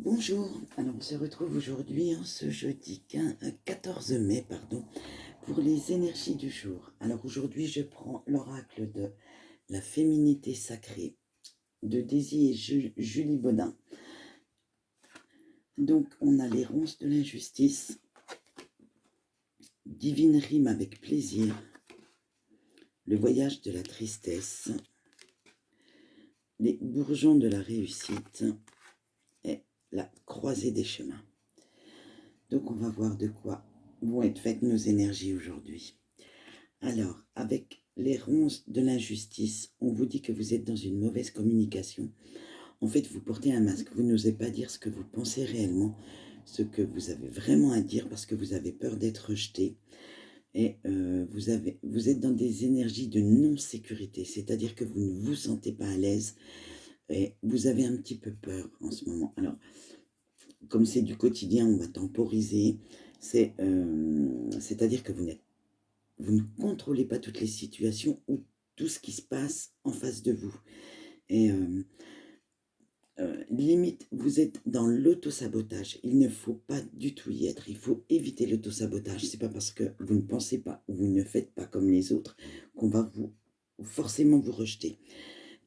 Bonjour, alors on se retrouve aujourd'hui, ce jeudi 14 mai, pour les énergies du jour. Alors aujourd'hui, je prends l'oracle de la féminité sacrée de Daisy et Julie Baudin. Donc on a les ronces de l'injustice, divine rime avec plaisir, le voyage de la tristesse, les bourgeons de la réussite et la croisée des chemins. Donc on va voir de quoi vont être faites nos énergies aujourd'hui. Alors, avec les ronces de l'injustice, on vous dit que vous êtes dans une mauvaise communication. En fait, vous portez un masque, vous n'osez pas dire ce que vous pensez réellement, ce que vous avez vraiment à dire parce que vous avez peur d'être rejeté. Et vous êtes dans des énergies de non-sécurité, c'est-à-dire que vous ne vous sentez pas à l'aise et vous avez un petit peu peur en ce moment. Alors, comme c'est du quotidien, on va temporiser, c'est-à-dire que vous ne contrôlez pas toutes les situations ou tout ce qui se passe en face de vous. Et limite, vous êtes dans l'autosabotage. Il ne faut pas du tout y être. Il faut éviter l'autosabotage. C'est pas parce que vous ne pensez pas ou vous ne faites pas comme les autres qu'on va forcément vous rejeter.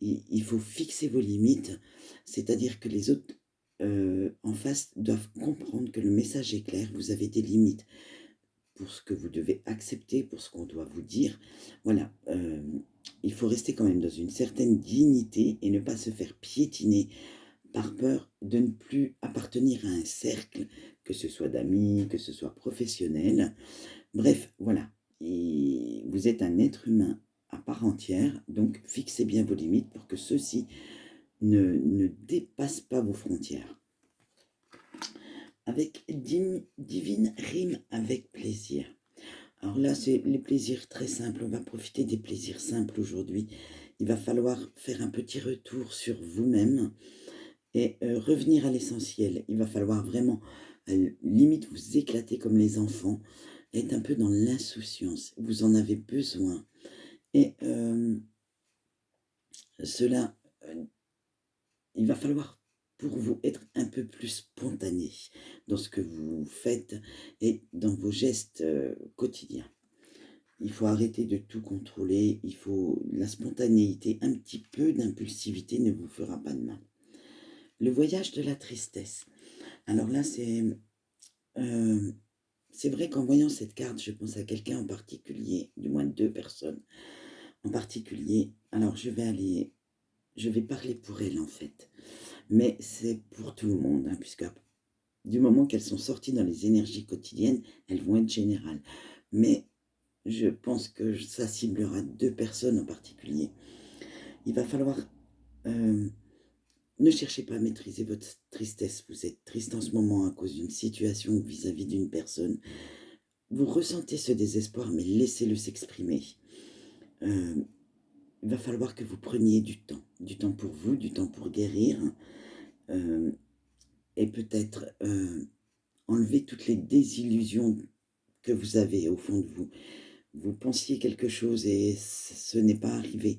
Il faut fixer vos limites, c'est-à-dire que les autres en face doivent comprendre que le message est clair. Vous avez des limites pour ce que vous devez accepter, pour ce qu'on doit vous dire. Voilà, il faut rester quand même dans une certaine dignité et ne pas se faire piétiner par peur de ne plus appartenir à un cercle, que ce soit d'amis, que ce soit professionnel. Bref, voilà, et vous êtes un être humain à part entière, donc fixez bien vos limites pour que ceux-ci ne dépassent pas vos frontières. Avec divine rime avec plaisir. Alors là, c'est les plaisirs très simples. On va profiter des plaisirs simples aujourd'hui. Il va falloir faire un petit retour sur vous-même et revenir à l'essentiel. Il va falloir vraiment, limite, vous éclater comme les enfants, être un peu dans l'insouciance. Vous en avez besoin. Et cela, il va falloir pour vous être un peu plus spontané dans ce que vous faites et dans vos gestes quotidiens. Il faut arrêter de tout contrôler, il faut la spontanéité, un petit peu d'impulsivité ne vous fera pas de mal. Le voyage de la tristesse. Alors là, c'est vrai qu'en voyant cette carte, je pense à quelqu'un en particulier, du moins deux personnes en particulier. Alors je vais parler pour elle en fait, mais c'est pour tout le monde, hein, puisque du moment qu'elles sont sorties dans les énergies quotidiennes, elles vont être générales. Mais je pense que ça ciblera deux personnes en particulier. Il va falloir... ne cherchez pas à maîtriser votre tristesse. Vous êtes triste en ce moment à cause d'une situation ou vis-à-vis d'une personne. Vous ressentez ce désespoir, mais laissez-le s'exprimer. Il va falloir que vous preniez du temps pour vous, du temps pour guérir, et peut-être enlever toutes les désillusions que vous avez au fond de vous. Vous pensiez quelque chose et ce n'est pas arrivé.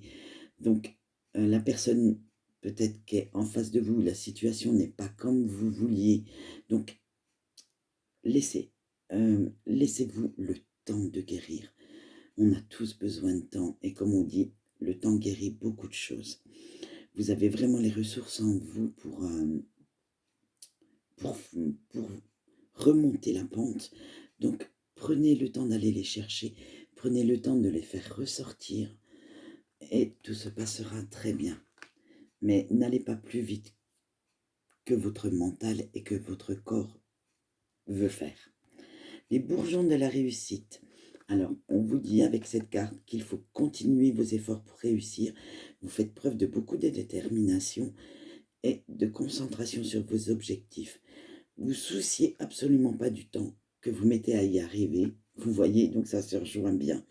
Donc, la personne peut-être qui est en face de vous, la situation n'est pas comme vous vouliez. Donc, laissez, laissez-vous le temps de guérir. On a tous besoin de temps et comme on dit, le temps guérit beaucoup de choses. Vous avez vraiment les ressources en vous pour, pour remonter la pente. Donc, prenez le temps d'aller les chercher, prenez le temps de les faire ressortir et tout se passera très bien. Mais n'allez pas plus vite que votre mental et que votre corps veut faire. Les bourgeons de la réussite. Alors, on vous dit avec cette carte qu'il faut continuer vos efforts pour réussir. Vous faites preuve de beaucoup de détermination et de concentration sur vos objectifs. Vous souciez absolument pas du temps que vous mettez à y arriver. Vous voyez, donc ça se rejoint bien.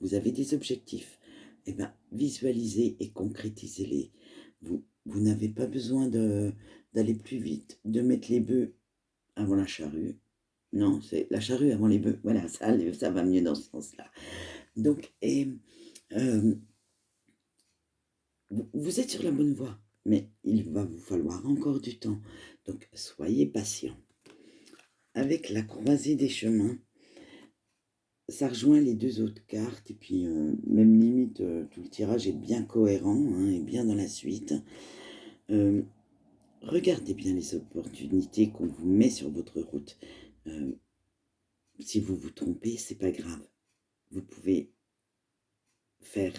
Vous avez des objectifs. Eh bien, visualisez et concrétisez-les. Vous n'avez pas besoin d'aller plus vite, de mettre les bœufs avant la charrue. Non, c'est la charrue avant les bœufs. Voilà, ça va mieux dans ce sens-là. Donc, vous êtes sur la bonne voie. mais il va vous falloir encore du temps. Donc, soyez patient. Avec la croisée des chemins, ça rejoint les 2 autres cartes et puis, même limite, tout le tirage est bien cohérent, hein, et bien dans la suite. Hem, Regardez bien les opportunités qu'on vous met sur votre route. Heu, Si vous vous trompez, c'est pas grave. Vous pouvez faire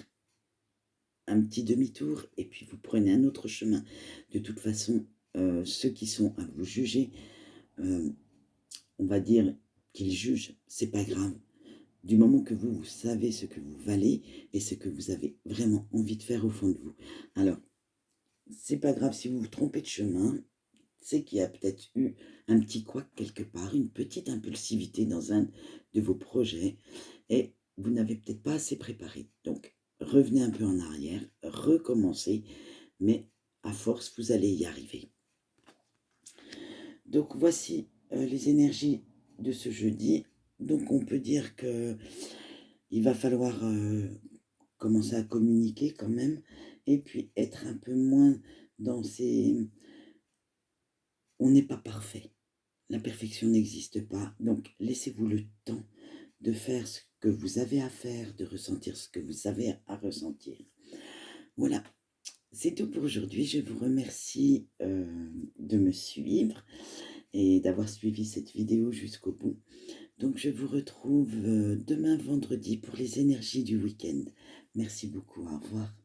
un petit demi-tour et puis vous prenez un autre chemin. De toute façon, ceux qui sont à vous juger, heu, on va dire qu'ils jugent, c'est pas grave. Du moment que vous, vous savez ce que vous valez et ce que vous avez vraiment envie de faire au fond de vous. Alors, c'est pas grave si vous vous trompez de chemin, c'est qu'il y a peut-être eu un petit couac quelque part, une petite impulsivité dans un de vos projets et vous n'avez peut-être pas assez préparé. Donc, revenez un peu en arrière, recommencez, mais à force, vous allez y arriver. Donc, voici les énergies de ce jeudi. Donc, on peut dire que il va falloir commencer à communiquer quand même et puis être un peu moins dans ces... On n'est pas parfait. La perfection n'existe pas. Donc, laissez-vous le temps de faire ce que vous avez à faire, de ressentir ce que vous avez à ressentir. Voilà, c'est tout pour aujourd'hui. Je vous remercie de me suivre et d'avoir suivi cette vidéo jusqu'au bout. Donc, je vous retrouve demain vendredi pour les énergies du week-end. Merci beaucoup, au revoir.